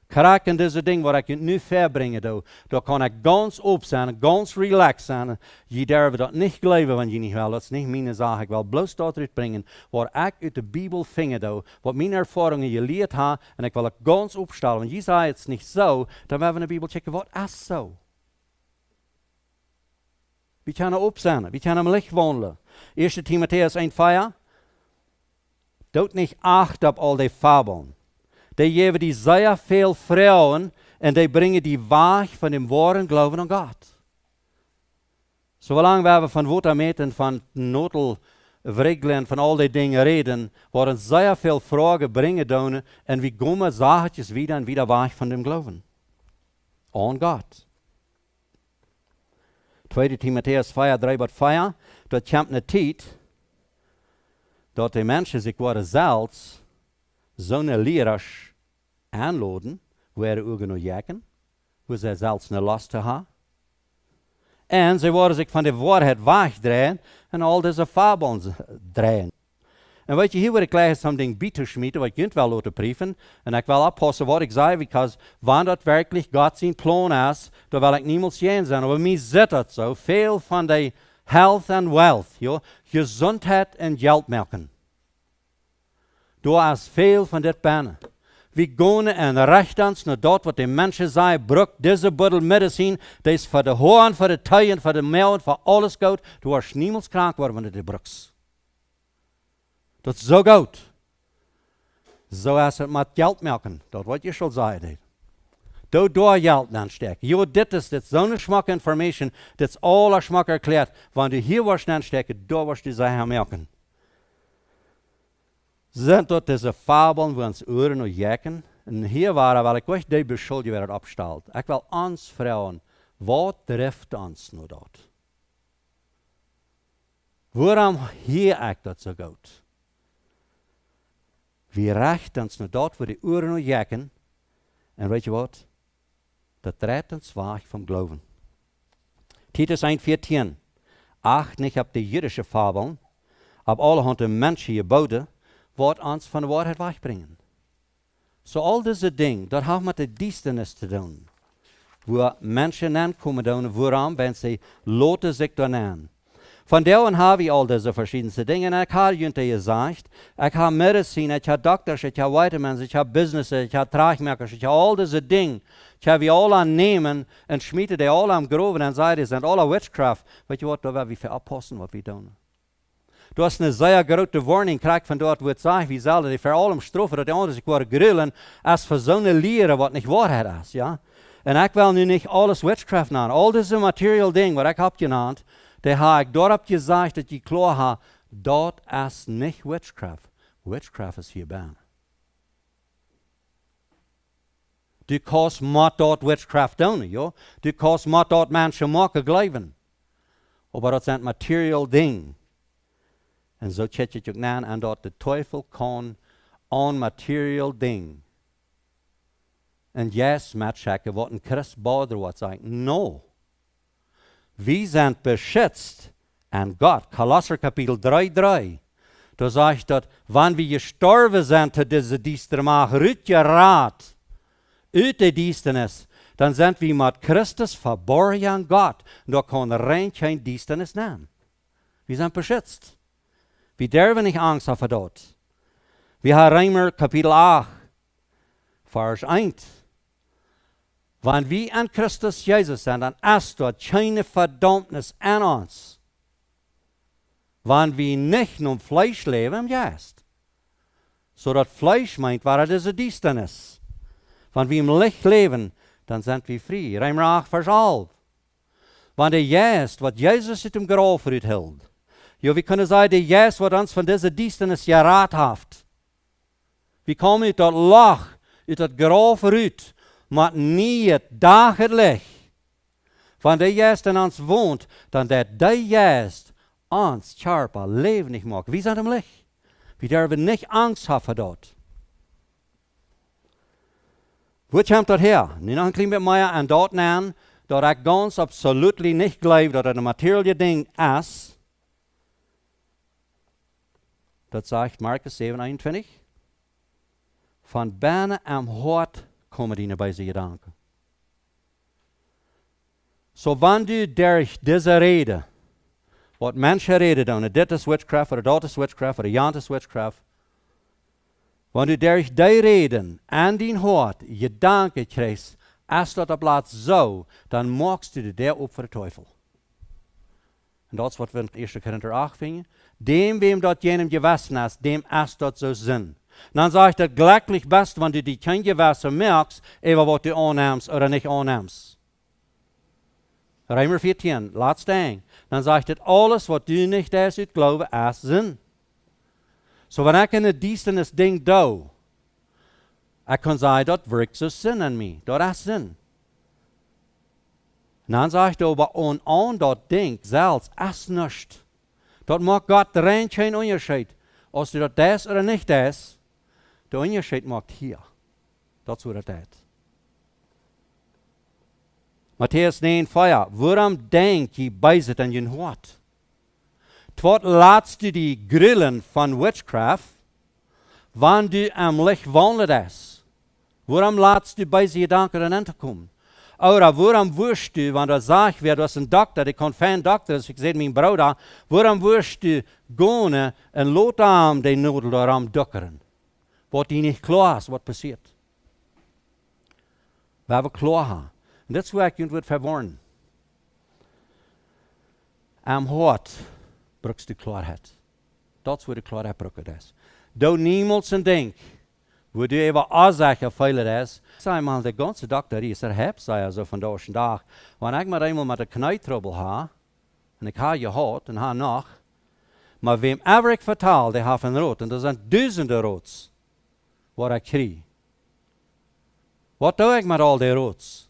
Kraken deze ding wat ik nu verbringen, da kan ik ganz op zijn, ganz relaxed zijn. Je durft dat niet geloven, want je niet wil. Dat is niet mijn zaak. Ik wil bloos dat uitbrengen, wat ik uit de Bibel ving, wat mijn ervaringen geleerd heb, en ik wil het ganz opstellen. Want je zei het is niet zo, dan willen we in de Bibel checken, wat is zo? We kunnen op zijn, we kunnen im Licht wandelen. 1 Timotheus 1,4. Doet niet acht op al die fabeln. Die geven die zeer veel vrouwen en die brengen die weg van dem wahren Glauben an Gott. Zolang we van Wotamet en van Notelwriggelen van al die dingen reden, worden zeer veel vragen brengen doen en we komen zachtjes wieder en wieder weg van dem Glauben. An Gott. 2 Timotheus 4:3-4, dat komt een tijd dat die mensen zich worden zelfs zo'n leraars aanladen, waar ze nog jaken, waar ze zelfs een last te hebben. En ze worden zich van de waarheid wegdraaien en al deze fabels draaien. En weet je, hier wil ik gleich something bieterschmieden, wat ik kunt wel laten brieven. En ik wil oppassen wat ik zei, because wanneer dat werkelijk God zijn plan is, dan wil ik niemals jeen zijn. Maar mij zit het zo, veel van de health and wealth, jo, gezondheid en geld melken. Daar is veel van dit binnen. We gaan en rechtens naar dat wat de mensen zeggen, broek deze buddel medicijn, dat is voor de hoorn, voor de tuien, voor de melk, voor alles goed. Du wordt niemals krank worden wanneer de broeks. Dat is zo goed. Zo is het met geld melken, dat wat je schon zei. Door geld aansteken. Jo, dit is zo'n schmack information, dit is alle schmack erklärt. Wanneer du hier was aansteken, daar was je zeggen melken. Zijn dat deze fabelen waar ons oren nog jaken? En hier waren wel ik echt die beschuldiging werd opgesteld. Ik wil ons vragen, wat drijft ons nu dat? Waarom hier ik dat zo goed? We rechten ons naar dat waar de oren nog jaken. En weet je wat? Dat trekt ons weg vom Glauben. Titus 1,14. Acht nicht op de Jüdische Fabeln, op allerhande Menschen geboden, wat ons van de waarheid wegbrengen. Zo al deze dingen, dat heeft met de duisternis te doen. Waar mensen aankomen doen, waarom, wenn ze laten zich dan aan. Van daarom heb ik al deze verschillende dingen. En ik heb jullie gezegd, ik heb medicine, ik heb dokters, ik heb vitamins, ik heb businesses, ik heb traagmakers, ik heb al deze dingen. Ik heb die alle aannemen en schmieden die alle aan groven en zeiden, die zijn alle witchcraft. Weet je wat, daar willen we voor oppassen wat we doen. Du hast eine sehr große Warnung gekriegt von dort, wo es sagt, wie sollen die vor allem strafen, dat die anderen sich worden grillen, als für so eine Lehre, wat nicht Wahrheit ist, ja. En ik wil nu niet alles witchcraft nemen. Al deze material ding, wat ik heb genannt, die heb ik daarop gezegd, dat je klaar hebt, dat is niet witchcraft. Witchcraft is hierbij. Du kannst met dat witchcraft doen, ja. Du kannst met dat mensen maken geloven. Maar dat zijn material ding. En zo zet je het aan en dat de teufel kan aan material ding. En yes, met checken wat een Christ bader wat zegt. No. We zijn beschützt aan God. Kolosser kapitel 3:3. Da zegt dat, wanneer we gestorven zijn tot deze diester macht, uitgeraad, uit de diesternis, dan zijn we met Christus verborgen aan God. En daar kan rein geen diesternis nemen. We zijn beschützt. We durven niet angst hebben voor dat. We hebben Römer kapitel 8, vers 1. Wanneer we aan Christus Jezus zijn, dan is dat geen verdammnis aan ons. Wanneer we niet om Fleisch leven, juist. Zodat Fleisch meint, waar het is de duisternis. Wanneer we im Licht leven, dan zijn we vrij. Römer 8, vers 11. Wanneer juist wat Jezus uit dem Graf uithield. Ja, we kunnen zeggen, die Jezus wat ons van deze duisternis geraad heeft. We komen uit dat lach, uit dat graf eruit, maar niet het daglicht. Wanneer die Jezus in ons woont, dan dat die Jezus ons scherper levendig maakt. We zijn hem licht. We durven niet angst hebben voor dat. Hoe komt dat her? Nu nog een klein beetje meer aan dat nemen, dat ik ganz absoluut niet geloof dat het een materiële ding is. Dat zegt Markus 7:21. Van binnen am hart komen die bij zijn gedanken. So wanneer du durch deze reden, wat mensen reden doen, dit is witchcraft, of dat is witchcraft, of jant is witchcraft, wanneer du durch die reden aan die hart gedanken krijgt, als dat blijft zo, dan maakst du de op voor de teufel. En dat is wat we in 1 Korinther 8 vinden. Dem, wem dat jenem gewassen ist, dem ist dat zo zin. Dan zeg ik dat glücklich best, wanneer du die kein gewassen merkst, über wat du aanneemt oder nicht aanneemt. Römer 14, laatste ding. Dan zeg ik dat alles wat du nicht is uit geloven, is zin. So wenn ich in de dienstenis ding doe, ik kan zeggen, dat werkt zo zin in mij. Dat is zin. En dan zeg ik aber aan dat ding zelfs is nichts. Dat maakt God rein geen onderscheid. Als du dat is oder nicht is, de onderscheid maakt hier. Dat is hoe dat is. Matthäus 9, Feuer. Waarom denk je bezig in je hart? Wat laatst du die grillen van witchcraft, wanneer du am Licht wandelt is? Waarom laatst du bij je gedanken aan te komen? Oder waarom wirst du, wanneer er sagt, wer du ist ein Doktor, der kann kein Doktor, ich sehe mein Bruder, waarom wirst du gehen und laat am den Nudel daran duckern? Wat die nicht klar ist, was passiert. Weil wir klar haben. Und das wird ich verwarnen. Am Hort brauchst du Klarheit. Dat is waar de Klarheit braucht ist. Du niemals een denk, wo du über Ursache fehler ist. Sag mal, der ganze Doktor ist sei also von durch den Tag. Wenn ich mal einmal mit der Knietrouble habe, und ich habe gehört und habe noch, maar wem ever ich vertel, die hat een rood, und das sind duizenden roods, wat ich kriege. Wat doe ich mit all die roods?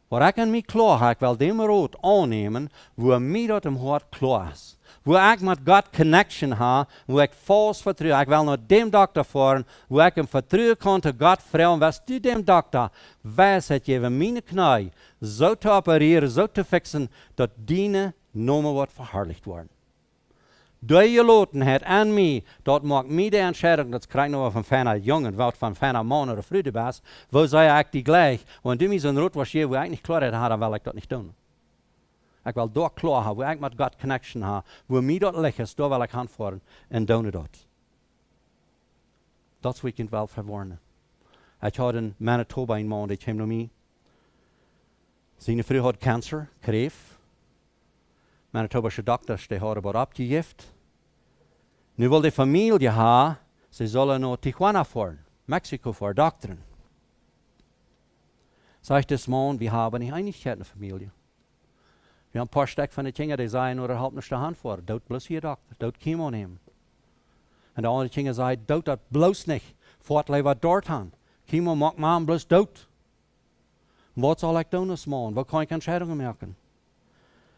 Wat ik in mij klaar heb, ik wil die rood aannemen, wo mij dat im hart klaar is. Wo ik met God connection heb, wo ik vals vertrouwen. Ik wil naar dem dokter fahren, wo ik hem vertrouwen kan te God vragen, was du dem dokter, wijsheid geven, mijn knie, zo te opereren, zo te fixen, dat die namen wordt verherrlicht worden. Door je lotenheid aan mij, dat maakt mij de entscheidung, dat krijg ik nog van fijne jongen, wat van fijne man of vrienden was, wo zei ik die gleich, want du mij zo'n rood was hier, wo ik niet klaarheid had, dan wil ik dat niet doen. Ik wil daar klaar hebben, wo ik met God connection heb, wo mij dat ligt is, daar wil ik handvoeren en doen dat. Dat is wat ik wel verwarnen. Ik had in Manitoba een man, die kwam naar mij. Zijn vrouw had cancer, kreeg. Manitobische dokters, die hadden wat opgegeven. Nu wil de familie hebben, ze zullen naar Tijuana fahren, Mexico voor dokteren. Zeg des man, we hebben niet Einigkeit in de familie. We hebben een paar stuk van de kinderen die zeiden, oder help niet de hand voor. Dood bloos hier dokter, dood chemo nemen. En de andere kinderen zeiden, dood dat bloos niet, voortleven wat dort aan. Chemo maakt man bloos dood. Wat zal ik doen als man? Wat kan ik entscheidungen maken?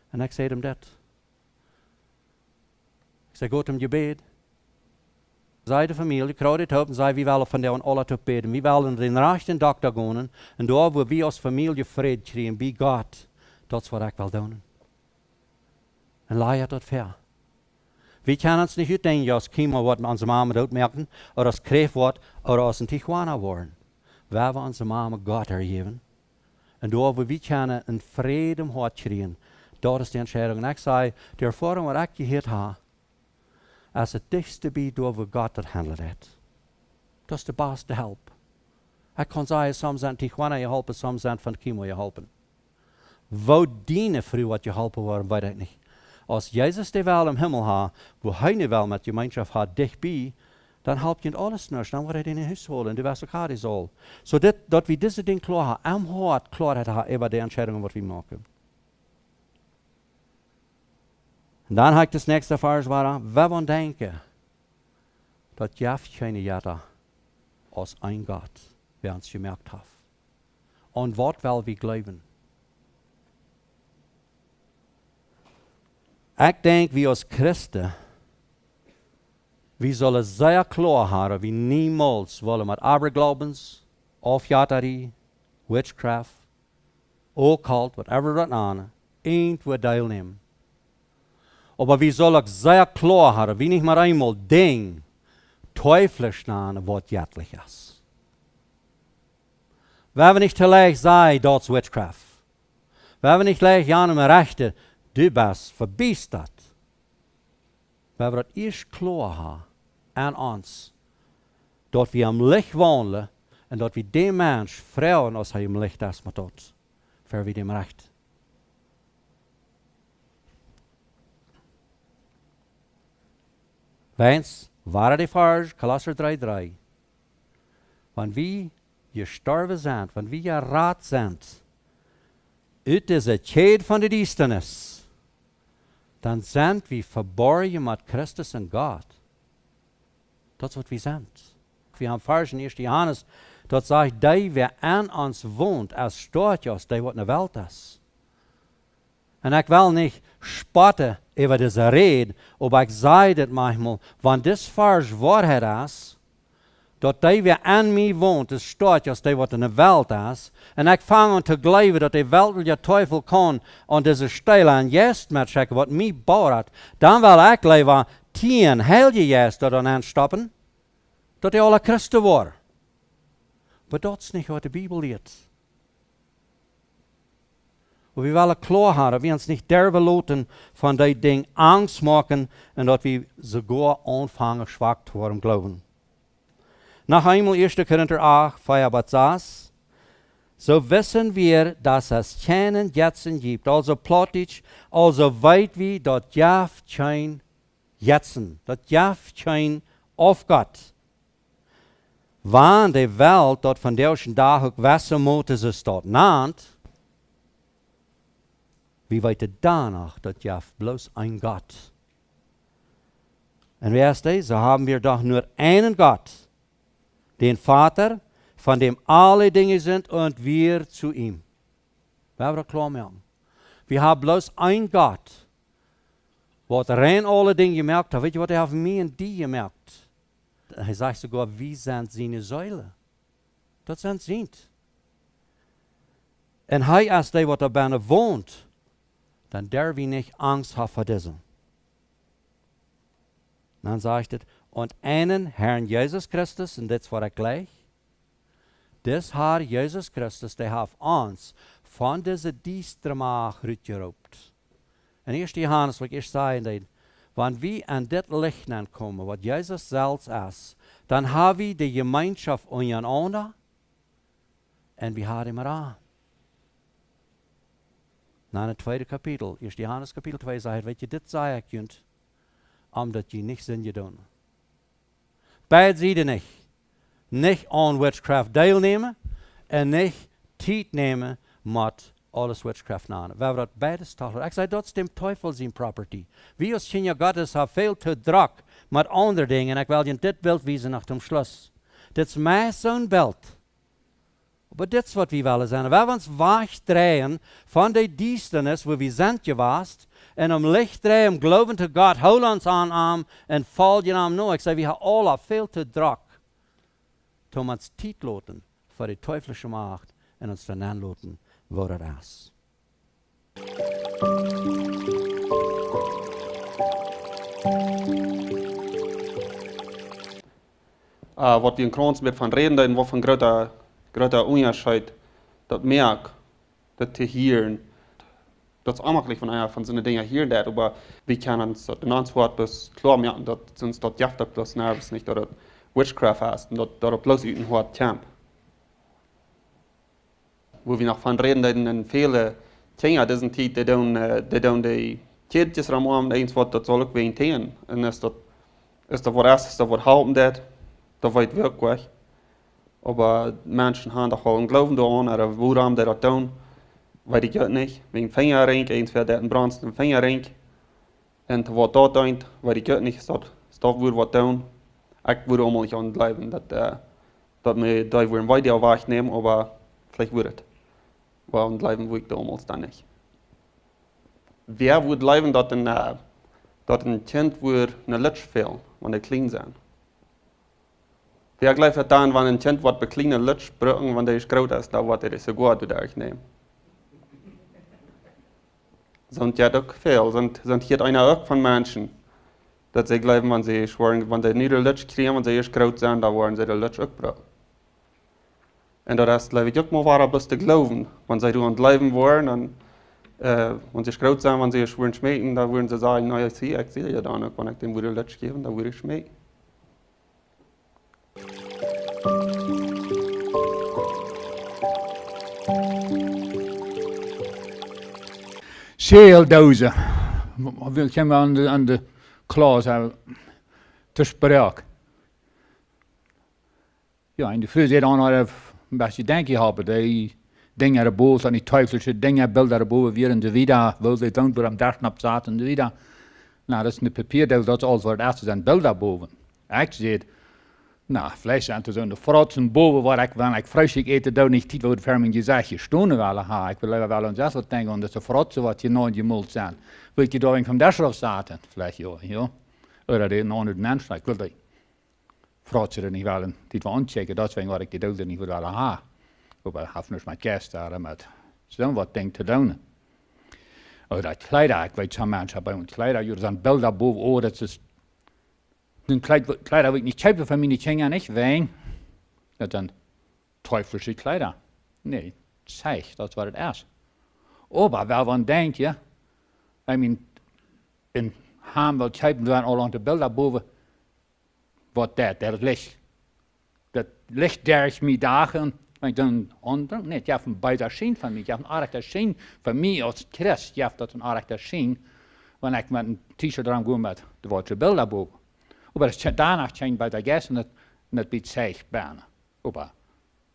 En ik zei hem dat. Ik zei, goed om gebed. Zei de familie, kruid het op en zei, we willen van jou alle te beden. We willen den rechten dokter gaan. En daar waar we als familie vrede krijgen, bij God. Dat is wat ik wil doen. En laat je dat ver. We kunnen ons niet uitdenken als chemo wat onze mama doet merken, of als kreeg wordt, of als een Tijuana worden. We hebben onze mama God gegeven. En daar waar we kunnen een vrede om hart krijgen. Dat is de entscheidung. En ik zei, de ervaring wat ik gehoord heb, als het dichtste bij door we God dat handelt het. Dat is de beste hulp. Ik kan zeggen, soms zijn Tijuana je helpen, soms zijn van chemo je helpen. Wo dienen voor wat je helpen worden, weet ik niet. Als Jezus de wel im Himmel heeft, wo hij nu wel met gemeenschap heeft dichtbij, dan help je in alles niet. Dan wordt hij in je huis holen, en du weißt ook is al. So dat we deze ding klaar hebben, am hart klaarheid hebben over de entscheidungen wat we maken. En dan heb ik das nächste Vers waar we van denken, dat je geen jeder als een God, wie ons gemerkt heeft. En wat wil we geloven? Ik denk, wie als Christen, we zullen zeer klar hebben, we niemals willen met aberglaubens, afjatterie, witchcraft, occult, whatever dat aan, irgendwo deelnemen. Aber wir sollen auch sehr klar haben, wie nicht mal einmal Ding teuflisch nennen, was göttlich ist. We hebben niet gelijk zei, dat is witchcraft. We hebben niet gelijk aan mijn rechten, du best, verbiest dat. We hebben dat eerst klaar aan ons, dat we am licht wandelen en dat we die mens vrouwen als hij im licht is met dat, voor we dem recht. Weens, waren die vars, Kolosser 3:3. Wanneer we gestorven zijn, wanneer we geraad zijn, uit deze tijd van de duisternis, dan zijn we verborgen met Christus en God. Dat is wat we zijn. We hebben vars in 1 Johannes, dat zegt, die wie aan ons woont, als staat als die wat in de wereld is. En ik wil niet spotten over deze reden, aber ik zei dit manchmal, want dit vers waarheid is, dat die wie aan mij woont, is staat als die wat in de wereld is. En ik vang aan te geloven dat de weltelijke teufel kan aan deze stijl aan juist met checken wat mij bouwt. Dan wil ik leven tien heel je juist dat aan stoppen, dat die alle christen worden. Maar dat is niet wat de Bijbel leert. We willen klaar hebben, we ons niet durven laten van die ding angst maken en dat we sogar aanvangen zwak te worden geloven. Noch einmal 1. Korinther 8, 5-6. So wissen wir, dass es keinen Jetzen gibt, also plötzlich, also weit wie dort jaft kein Jetzen, dort jaft kein auf Gott. Wann die Welt dort von der Dag ook wissen moet, is dort naht, wie weit danach dort jaft bloß ein Gott. Und wer ist das? So haben wir doch nur einen Gott, den Vater, von dem alle Dinge sind und wir zu ihm. Wir haben das klar machen. Wir haben bloß ein Gott, was rein alle Dinge gemerkt hat. Weet je wat hij heeft mij en die gemerkt? Hij sagt sogar, wie sind seine Säule? Das sind sie. Und hij als die, wat er bijna wohnt, dann darf wir nicht Angst haben vor diesem. Dann sagt es, und einen Herrn Jesus Christus, und das war gleich, das Herr Jesus Christus, der hat uns von dieser düsteren Macht rausgeraubt. Und 1. Johannes, was ich sage, wenn wir an das Licht kommen, was Jesus selbst ist, dann haben wir die Gemeinschaft untereinander und wir haben immer an. Na, het tweede kapitel, 1. Johannes kapitel 2, sagt, weet je, dit zei ik je, omdat je niks in je doen. Beide zijden niet. Niet aan witchcraft deelnemen en niet tijd nemen met alles witchcraft na. We hebben dat beide staan. Ik zei, dat is de teufel zijn property. Wie als kinderen Gottes hebben veel te druk met andere dingen. En ik wil je dit beeld wijzen naar het Schluss. Dit is mij zo'n beeld. Maar dit is wat we willen zijn. We willen ons wegdraaien van die duisternis waar we zijn geweest. En om licht draaien, om geloven te God, hou ons aan en val je aan nou. Ik zei, we hebben alle veel te druk. Om ons tijd laten voor die teuflische macht en ons dan aanlaten waar het is. Wat we in Kroons met van reden, en wat van grote onderscheid, dat merk, dat te hieren, dat is aanmakkelijk van zo'n dingen hier dat, maar we kunnen ons in ons woord dus klaar merken, dat ons dat jachtig bloß nervus niet, dat het witchcraft is, en dat het bloß uit een woord kamp. Wo we nog van reden, en vele dingen, deze tijd, die doen die kindjes rammen, eens wat dat zal ook weer tegen, en is dat wat erst, dat wat helpen dat weet wirklich. Aber Menschen haben doch auch einen Glauben daran, oder woran die das tun, weiß ich nicht. Wegen Fingerring, eins wird ein Brandst im Fingerring. Und was da tut, weiß ich nicht, ist das würde was tun. Ich würde auch mal nicht anbleiben, dass wir da einen weiter Weg nehmen, aber vielleicht würde es. Aber anbleiben würde ich damals dann nicht. Wer würde bleiben, dass ein Kind würde eine Litsch fehlen, wenn die klein sind? Wer gleich vertan, wenn ein Kind wird bekleine Litsch brücken, wenn der ist groß ist, da wird er so gut durch nehmen. Sind ja doch viel, sind hier einer auch von Menschen, dass sie glauben, wenn sie schwören, wenn sie nicht Litsch kriegen, wenn sie erst groß sind, da wollen sie die Litsch auch brücken. En dat is, glaube ich, ook mal waar bis te geloven. Wenn sie du an Leben waren, dann, wenn sie groß sind, wenn sie schwören schmecken, dann würden sie sagen, naja, ich sehe ja dann, wenn ich dem würde Licht geben, dann würde ich schmecken. Seeldozen. We komen aan de klas te spreken. Ja, in de vroeger dan hadden we best je denken hebben. Die dingen erboven, die teuflische dingen, beelden erboven, weer in de vida. Wil ze dan door hem daar op zaten in de vida. Nou, dat is een papierdeel, dat is alles wat het eerste zijn, beeld daarboven. Ik zei, nou, vlees aan te doen, de frotsen boven, waar ik, wanneer ik vleesje eten, dan niet tijd voor de verming gezegd, stonen willen ha. Ik wil wel aan dat denken, dat de frotsen wat je nooit je moet zijn. Wil je daar van daar af zaten? Vlees, ja. Oder dat is een ander mens, ik wil die frotsen er niet willen, die we aanchecken, dat is wat ik die dood niet willen ha. Ik wil dus met kerst daar, met zo'n wat ding te doen. Oh, dat kleider, ik weet zo'n mensen bij ons kleider, jullie zijn beeld daarboven, oh, dat is... Den Kleider wil ik niet kopen van mijn kinderen, niet wijn. Dat zijn teuflische Kleider. Nee, zeg, dat is wat het is. Maar wel van denk je, in Ham wil kopen, dan al aan de beeld daarboven, wat dat licht. Dat licht derg mij dagen, ik dan onder, nee, je hebt een beter zien van mij, je hebt een aardig zien van mij als Christ, je hebt dat een aardig zien, wanneer ik met een t-shirt eraan ga met de woordje beeld daarboven. Maar daarna zijn bij de geest en dat biedt zich bijna. Maar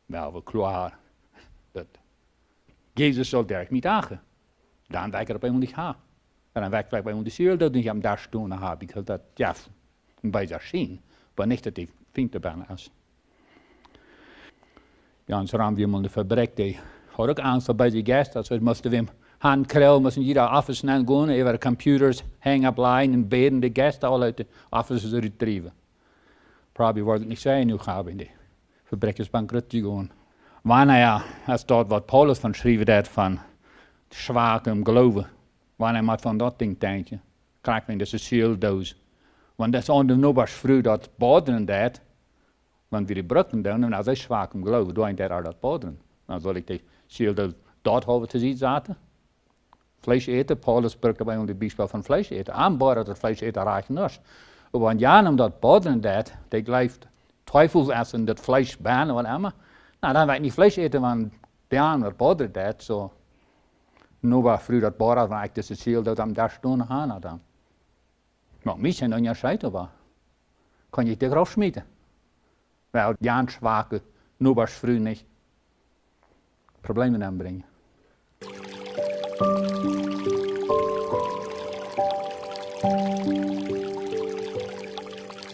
wel, we klaar dat Jezus zal derg niet dagen. Dan werkt er bij ons niet ha. En dan werkt bij ons de ziel dat niet hem daar staan ha, because dat ja, bij zich zien, maar niet dat die vindt bijna is. Ja, en zo hebben we hem de fabriek, die had ook angst voor bij de geest, dat we moesten hem handkrel, moesten jeder office naar gaan, even de computers hangen op lijn en beden de gast al uit de offices retrieven. Probably wordt het niet zijn nu gaan in de fabriek is bankrupt gegaan. Wanneer ja, als dat wat Paulus van schreef dat van zwakem geloven, wanneer maar van dat ding denken, krijg je dat is zieldoos. Want dat is onder nobers vroeg dat boderen dat, want we die brukken doen en als hij zwakem geloven, doe je dat boderen. Dan zal ik de zieldoos dat hebben te zien zaten. Vlees eten, Paulus spreekt bij ons de bijspel van vlees eten. Aanbouwen dat vlees eten raakt nus. Maar wanneer je dat boderen dat, die blijft twijfels essen dat vlees banen wat immer. Nou, dan weet niet vlees eten, want de andere boderen dat, zo. Nu was vroeger dat boderen, want ik dus het ziel dat hem daar staan gaan dan. Maar misschien dan je scheiden was. Kan je dit eraf smeten. Wel, Jan zwakke, nu was vroeger niet. Problemen aanbrengen.